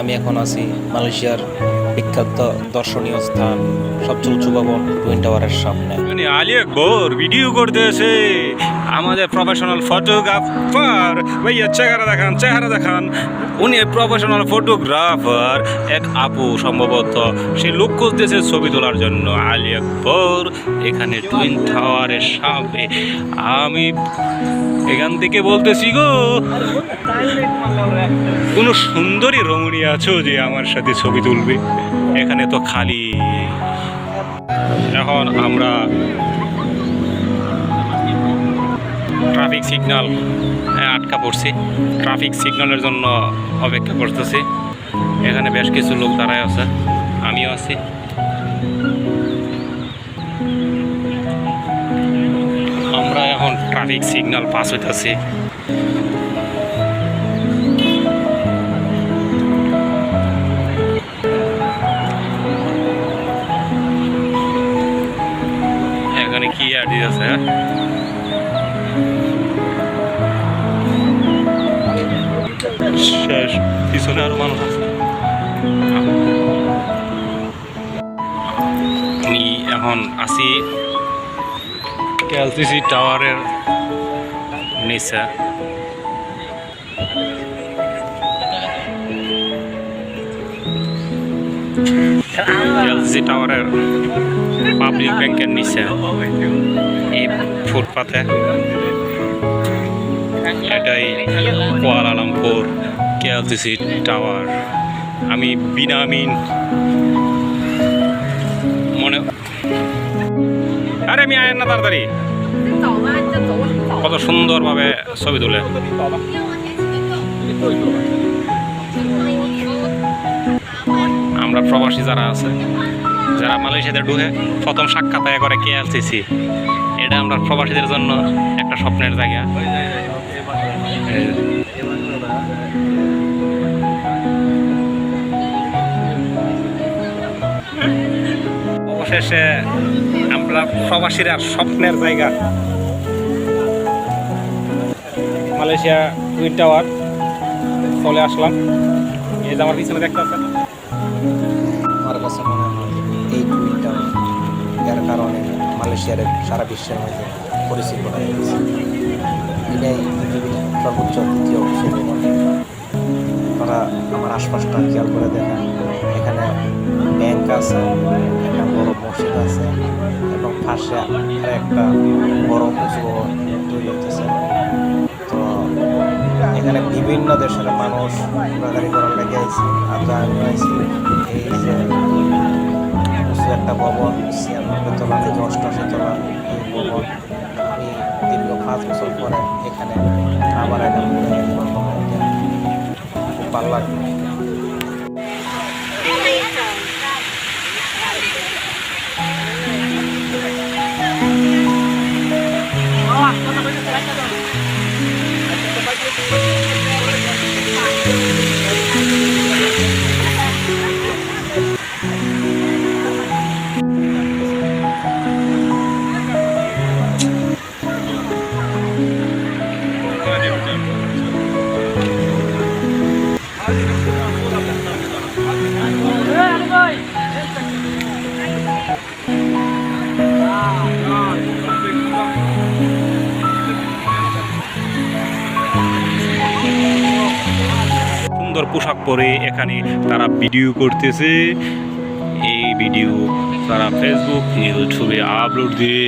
আমি এখন আছি মালয়েশিয়ার বিখ্যাত দর্শনীয় স্থান সবচেয়ে উঁচু ভবন টুইন টাওয়ারের সামনে। আলী আকবর ভিডিও করতেছে, আমাদের প্রফেশনাল ফটোগ্রাফার ভাইয়া চেহারা দেখান। উনি প্রফেশনাল ফটোগ্রাফার, এক আপু সম্ভবত সে লোক খুঁজতেছে ছবি তোলার জন্য। আলী আকবর এখানে টুইন টাওয়ারের সামনে। আমি এখান থেকে বলতেছি গো, কোনো সুন্দরী রমণী আছো যে আমার সাথে ছবি তুলবে? এখানে তো খালি। এখন আমরা ট্রাফিক সিগন্যাল আটকা পড়ছি, ট্রাফিক সিগন্যালের জন্য অপেক্ষা করতেছি। এখানে বেশ কিছু লোক দাঁড়ায় আছে, আমিও আছি। আমরা এখন ট্রাফিক সিগন্যাল পাস হইতেছি। এখানে কি আর দিতেছে, শেষ, পিছনে আরো মানুষ আছে। আমি এখন আছি কেএলসিসি টাওয়ারের নিচে। কেএলসিসি টাওয়ারের পাবলিক ব্যাংকের নিচে এই ফুটপাতে। এটাই কুয়ালালামপুর কেএলসিসি টাওয়ার। আমি বিনামিন মনে, আরে আমি আয়েন না তাড়াতাড়ি। কত সুন্দরভাবে ছবি তোলে। আমরা প্রবাসী যারা আছে, যারা মালয়েশিয়াতে ঢুকে প্রথম সাক্ষাৎ করে কেএলসিসি, এটা আমরা প্রবাসীদের জন্য একটা স্বপ্নের জায়গা। অবশেষে আমরা প্রবাসীরা স্বপ্নের জায়গা মালয়েশিয়া টুইন টাওয়ার চলে আসলাম। এই যে আমার পিছনে দেখতে পাচ্ছেন, আমার কাছে মনে হয় এই টুইন টাওয়ার এর কারণে মালয়েশিয়ার সারা বিশ্বের মধ্যে পরিচিত হয়ে গেছে। এটাই পৃথিবীর সর্বোচ্চ দ্বিতীয় উঁচু ভবন। তারা আমার আশপাশটা খেয়াল করে দেখেন, এখানে ব্যাংক আছে, একটা বড় মসজিদ আছে এবং পাশে আর একটা বড় উঁচু ভবন তৈরি হতেছে। তো এখানে বিভিন্ন দেশের মানুষ ঘোরাঘুরি করার লেগে আইছি, আর আমি আইছি এই যে উঁচু একটা ভবন 96 তলা থেকে 88 তলা এই ভবন। আমি দীর্ঘ 5 বছর পরে এখানে আবার একটা খুব ভালো লাগবে। সুন্দর পোশাক পরে এখানে তারা ভিডিও করতেছে। এই ভিডিও তারা ফেসবুক, ইউটিউবে আপলোড দিয়ে